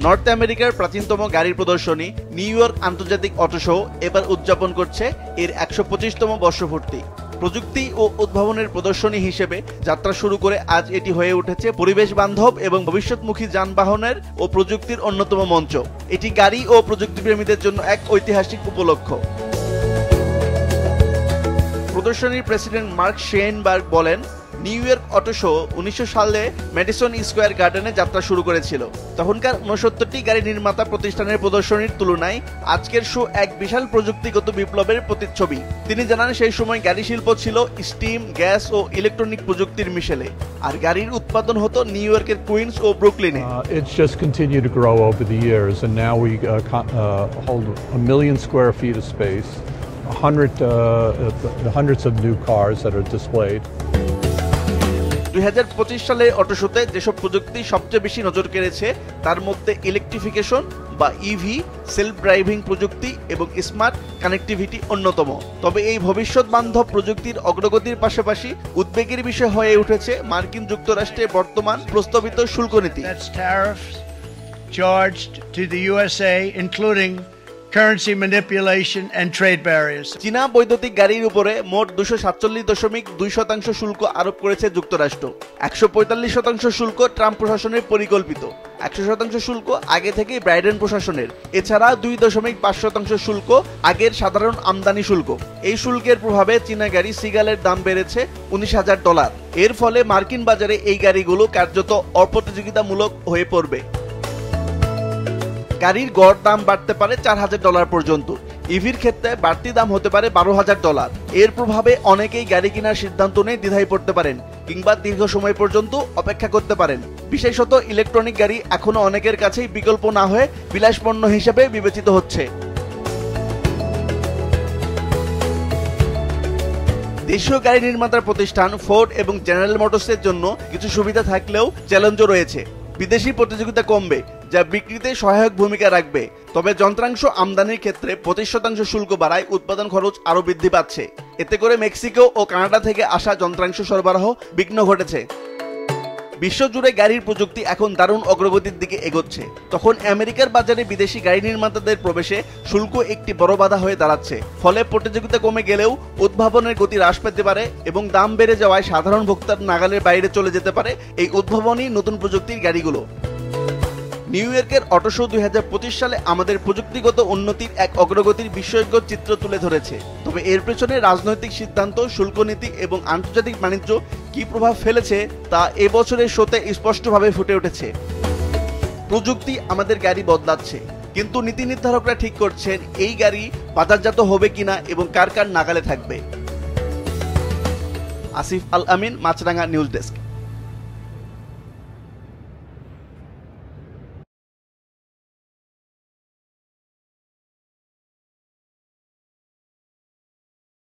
North আমেরিকার প্রাচীনতম গাড়ির প্রদর্শনী নিউ ইয়র্ক আন্তর্জাতিক অটো শো এবার উদযাপন করছে এর 125তম বর্ষপূর্তি। প্রযুক্তি ও উদ্ভাবনের প্রদর্শনী হিসেবে যাত্রা শুরু করে আজ এটি হয়ে উঠেছে পরিবেশ বান্ধব এবং ভবিষ্যৎমুখী যানবাহনের ও প্রযুক্তির অন্যতম মঞ্চ। এটি গাড়ি ও প্রযুক্তিপ্রেমীদের জন্য এক ঐতিহাসিক উপলক্ষ। প্রদর্শনীর প্রেসিডেন্ট মার্ক শেইনবার্গ বলেন, নিউ ইয়র্ক অটো শো 1900 সালে ম্যাডিসন স্কোয়ার গার্ডেনে যাত্রা শুরু করেছিল। তখনকার 69টি গাড়ি নির্মাতা প্রতিষ্ঠানের প্রদর্শনীর তুলনায় আজকের শো এক বিশাল প্রযুক্তিগত বিপ্লবের প্রতিচ্ছবি। তিনি জানান, সেই সময় গাড়ি শিল্প ছিল স্টিম, গ্যাস ও ইলেকট্রনিক প্রযুক্তির মিশেলে, আর গাড়ির উৎপাদন হতো নিউ ইয়র্কের কুইন্স ও ব্রুকলিনে। It's just continued to grow over the years, and now we hold 1 million square feet of space, hundreds of new cars that are displayed. 2025 সালে অটো শোতে যেসব প্রযুক্তি সবচেয়ে বেশি নজর কেড়েছে তার মধ্যে ইলেকট্রিফিকেশন বা ইভি, সেলফ ড্রাইভিং প্রযুক্তি এবং স্মার্ট কানেক্টিভিটি অন্যতম। তবে এই ভবিষ্যৎ বান্ধব প্রযুক্তির অগ্রগতির পাশাপাশি উদ্বেগের বিষয় হয়ে উঠেছে মার্কিন যুক্তরাষ্ট্রের বর্তমান প্রস্তাবিত শুল্ক নীতি। Currency manipulation and trade barriers. চীনা বৈদ্যুতিক গাড়ির উপরে মোট 247.2% শুল্ক আরোপ করেছে যুক্তরাষ্ট্র। 145% শুল্ক ট্রাম্প প্রশাসনের পরিকল্পিত, 100% শুল্ক আগে থেকেই বাইডেন প্রশাসনের। এছাড়া 2.5% শুল্ক আগের সাধারণ আমদানি শুল্ক। এই শুল্কের প্রভাবে চীনা গাড়ি সিগালের দাম বেড়েছে $19,000। এর ফলে মার্কিন বাজারে এই গাড়িগুলো কার্যত অপ্রতিযোগিতামূলক হয়ে পড়বে। গাড়ির গড় দাম বাড়তে পারে $4,000 পর্যন্ত। ইভির ক্ষেত্রে বাড়তি দাম হতে পারে $12,000। এর প্রভাবে অনেকেই গাড়ি কেনার সিদ্ধান্ত নিয়ে দ্বিধায় পড়তে পারেন কিংবা দীর্ঘ সময় পর্যন্ত অপেক্ষা করতে পারেন। বিশেষত ইলেকট্রনিক গাড়ি এখনো অনেকের কাছেই বিকল্প না হয়ে বিলাসপণ্য হিসেবে বিবেচিত হচ্ছে। দেশীয় গাড়ি নির্মাতার প্রতিষ্ঠান ফোর্ড এবং জেনারেল মোটরসের জন্য কিছু সুবিধা থাকলেও চ্যালেঞ্জও রয়েছে। বিদেশি প্রতিযোগিতা কমবে, যা বিক্রিতে সহায়ক ভূমিকা রাখবে। তবে যন্ত্রাংশ আমদানির ক্ষেত্রে 25% শুল্ক বাড়ায় উৎপাদন খরচ আরও বৃদ্ধি পাচ্ছে। এতে করে মেক্সিকো ও কানাডা থেকে আসা যন্ত্রাংশ সরবরাহ বিঘ্ন ঘটেছে। বিশ্বজুড়ে গাড়ির প্রযুক্তি এখন দারুণ অগ্রগতির দিকে এগোচ্ছে। তখন আমেরিকার বাজারে বিদেশি গাড়ি নির্মাতাদের প্রবেশে শুল্ক একটি বড় বাধা হয়ে দাঁড়াচ্ছে। ফলে প্রতিযোগিতা কমে গেলেও উদ্ভাবনের গতি হ্রাস পেতে পারে এবং দাম বেড়ে যাওয়ায় সাধারণ ভোক্তার নাগালের বাইরে চলে যেতে পারে এই উদ্ভাবনী নতুন প্রযুক্তির গাড়িগুলো। নিউ ইয়র্কের অটো শো 2025 সালে আমাদের প্রযুক্তিগত উন্নতির এক অগ্রগতির বিস্ময়কর চিত্র তুলে ধরেছে। তবে এর পেছনে রাজনৈতিক সিদ্ধান্ত, শুল্ক নীতি এবং আন্তর্জাতিক বাণিজ্য কি প্রভাব ফেলেছে তা এবছরের শোতে স্পষ্টভাবে ফুটে উঠেছে। প্রযুক্তি আমাদের গাড়ি বদলাচ্ছে, কিন্তু নীতি নির্ধারকরা ঠিক করছেন এই গাড়ি বাজারজাত হবে কিনা এবং কার কার নাগালে থাকবে। আসিফ আল আমিন, মাছরাঙা নিউজ ডেস্ক।